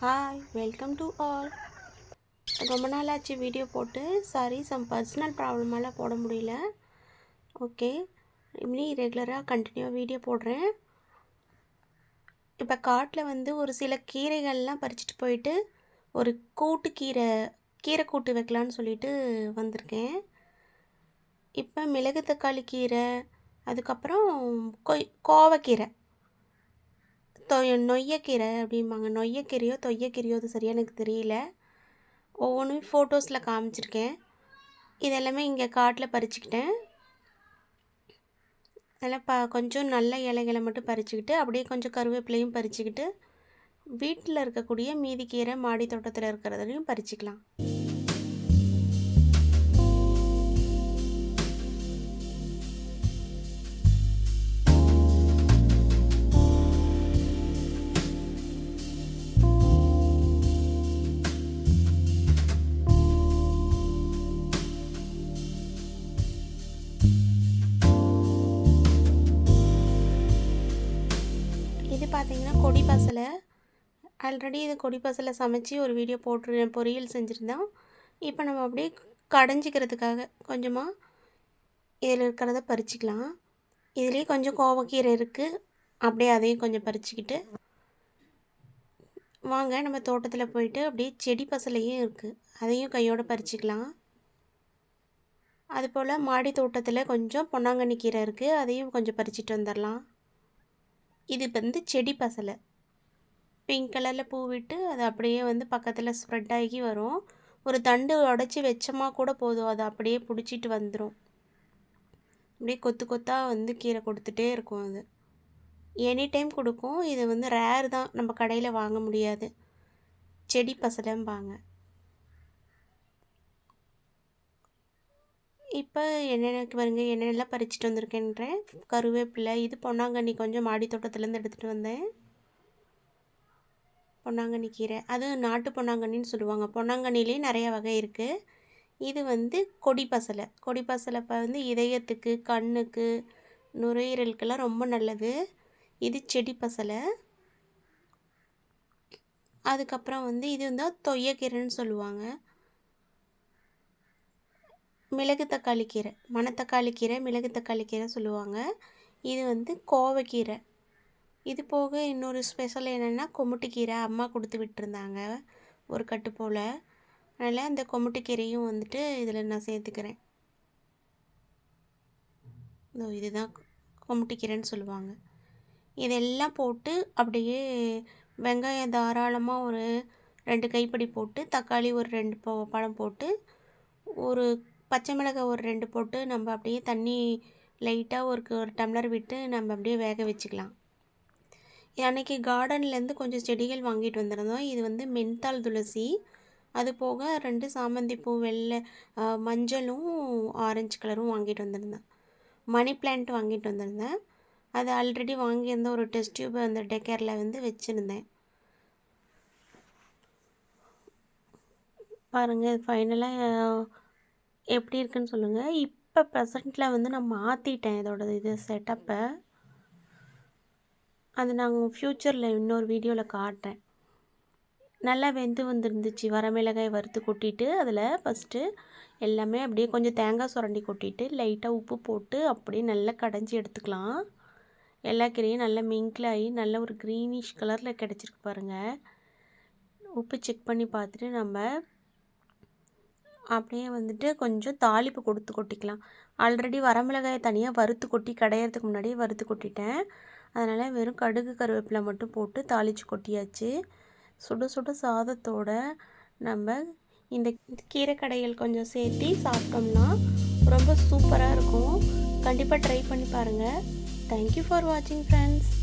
Hi, welcome to all. ரொம்ப நாள் ஆச்சு வீடியோ போட்டு. சாரி, சம் பர்சனல் ப்ராப்ளமால் போட முடியல. ஓகே, இனி ரெகுலராக கண்டினியூவாக வீடியோ போடுறேன். இப்போ காட்டில் வந்து ஒரு சில கீரைகள்லாம் பறிச்சுட்டு போயிட்டு ஒரு கீரை கூட்டு வைக்கலான்னு சொல்லிட்டு வந்திருக்கேன். இப்போ மிளகு தக்காளி கீரை, அதுக்கப்புறம் கோவக்கீரை, நொய்யக்கீரை அப்படிம்பாங்க. நொய்யக்கீரையோ தொய்யக்கீரையோ அது சரியாக எனக்கு தெரியல. ஒவ்வொன்றும் ஃபோட்டோஸில் காமிச்சிருக்கேன். இதெல்லாமே இங்கே காட்டில் பறிச்சுக்கிட்டேன். அதெல்லாம் கொஞ்சம் நல்ல இலைகளை மட்டும் பறிச்சுக்கிட்டு, அப்படியே கொஞ்சம் கருவேப்பிலையும் பறிச்சுக்கிட்டு, வீட்டில் இருக்கக்கூடிய மீதி கீரை மாடி தோட்டத்தில் இருக்கிறதையும் பறிச்சுக்கலாம். இது பார்த்திங்கன்னா கொடி பசலை. ஆல்ரெடி இது கொடி பசலை சமைச்சு ஒரு வீடியோ பொரியல் செஞ்சுருந்தோம். இப்போ நம்ம அப்படியே கடைஞ்சிக்கிறதுக்காக கொஞ்சமாக இதில் இருக்கிறத பறிச்சிக்கலாம். இதுலேயே கொஞ்சம் கோவக்கீரை இருக்குது, அப்படியே அதையும் கொஞ்சம் பறிச்சுக்கிட்டு வாங்க நம்ம தோட்டத்தில் போயிட்டு அப்படியே செடி பசலையும் இருக்குது, அதையும் கையோடு பறிச்சிக்கலாம். அதுபோல் மாடி தோட்டத்தில் கொஞ்சம் பொன்னாங்கண்ணி கீரை இருக்குது, அதையும் கொஞ்சம் பறிச்சிட்டு வந்துடலாம். இது வந்து செடி பசலை, பிங்க் கலரில் பூ விட்டு அது அப்படியே வந்து பக்கத்தில் ஸ்ப்ரெட் ஆகி வரும். ஒரு தண்டு உடச்சி வச்சோமா கூட போதும், அது அப்படியே பிடிச்சிட்டு வந்துடும். அப்படியே கொத்து கொத்தாக வந்து கீரை கொடுத்துட்டே இருக்கும். அது எனி டைம் கொடுக்கும். இது வந்து ரேர் தான், நம்ம கடையில் வாங்க முடியாது. செடி பசலைம்பாங்க. இப்போ என்னென்னலாம் பறிச்சுட்டு வந்திருக்கேன்றேன். கருவேப்பிலை, இது பொன்னாங்கண்ணி கொஞ்சம் மாடி தோட்டத்துலேருந்து எடுத்துகிட்டு வந்தேன். பொன்னாங்கண்ணி கீரை, அது நாட்டு பொன்னாங்கண்ணின்னு சொல்லுவாங்க. பொன்னாங்கண்ணிலே நிறைய வகை இருக்குது. இது வந்து கொடி பசலை வந்து இதயத்துக்கு, கண்ணுக்கு, நுரையீரலுக்கெல்லாம் ரொம்ப நல்லது. இது செடி பசலை. அதுக்கப்புறம் வந்து இது வந்து தொய்யக்கீரைன்னு சொல்லுவாங்க. மிளகு தக்காளி கீரை, மணத்தக்காளி கீரை, மிளகு தக்காளி கீரை சொல்லுவாங்க. இது வந்து கோவக்கீரை. இது போக இன்னொரு ஸ்பெஷல் என்னென்னா கொமுட்டுக்கீரை, அம்மா கொடுத்து விட்டுருந்தாங்க ஒரு கட்டு போல். அதனால் அந்த கொமுட்டுக்கீரையும் வந்துட்டு இதில் நான் சேர்த்துக்கிறேன். இதுதான் கொமுட்டுக்கீரைன்னு சொல்லுவாங்க. இதெல்லாம் போட்டு அப்படியே வெங்காயம் தாராளமாக ஒரு 2 கைப்பிடி போட்டு, தக்காளி ஒரு 2 பழம் போட்டு, ஒரு பச்சை மிளகாய் ஒரு 2 போட்டு நம்ம அப்படியே தண்ணி லைட்டாக ஒரு டம்ளர் விட்டு நம்ம அப்படியே வேக வச்சுக்கலாம். அன்றைக்கி கார்டன்லேருந்து கொஞ்சம் செடிகள் வாங்கிட்டு வந்திருந்தோம். இது வந்து மென்தால் துளசி, அது போக 2 சாமந்தி பூ, வெள்ளை மஞ்சளும் ஆரஞ்சு கலரும் வாங்கிட்டு வந்திருந்தேன். மணி பிளான்ட் வாங்கிட்டு வந்திருந்தேன். அது ஆல்ரெடி வாங்கியிருந்த ஒரு டெஸ்ட் டியூப் அந்த டெக்கரில் வந்து வச்சுருந்தேன். பாருங்கள், ஃபைனலாக எப்படி இருக்குன்னு சொல்லுங்கள். இப்போ ப்ரெசண்ட்டில் வந்து நான் மாற்றிட்டேன் இது செட்டப்பை. அது நாங்கள் ஃப்யூச்சரில் இன்னொரு வீடியோவில் காட்டுறேன். நல்லா வெந்து வந்துருந்துச்சு. வரமிளகாய் வறுத்து கொட்டிட்டு அதில் ஃபஸ்ட்டு எல்லாமே அப்படியே கொஞ்சம் தேங்காய் சுரண்டி கொட்டிட்டு லைட்டாக உப்பு போட்டு அப்படியே நல்லா கடைஞ்சி எடுத்துக்கலாம். எல்லா கீரையும் நல்லா மிங்கில் ஆகி நல்ல ஒரு க்ரீனிஷ் கலரில் கிடச்சிருக்கு பாருங்கள். உப்பு செக் பண்ணி பார்த்துட்டு நம்ம அப்படியே வந்துட்டு கொஞ்சம் தாளிப்பு கொட்டிக்கலாம். ஆல்ரெடி வரமிளகாயை தனியாக வறுத்து கொட்டி கடையிறதுக்கு முன்னாடியே வறுத்து கொட்டிட்டேன். அதனால் வெறும் கடுகு கருவேப்பிலை மட்டும் போட்டு தாளித்து கொட்டியாச்சு. சுட சுட சாதத்தோட நம்ம இந்த கீரை கடைகள் கொஞ்சம் சேர்த்து சாப்பிட்டோம்னா ரொம்ப சூப்பராக இருக்கும். கண்டிப்பாக ட்ரை பண்ணி பாருங்கள். தேங்க்யூ ஃபார் வாட்சிங் ஃப்ரெண்ட்ஸ்.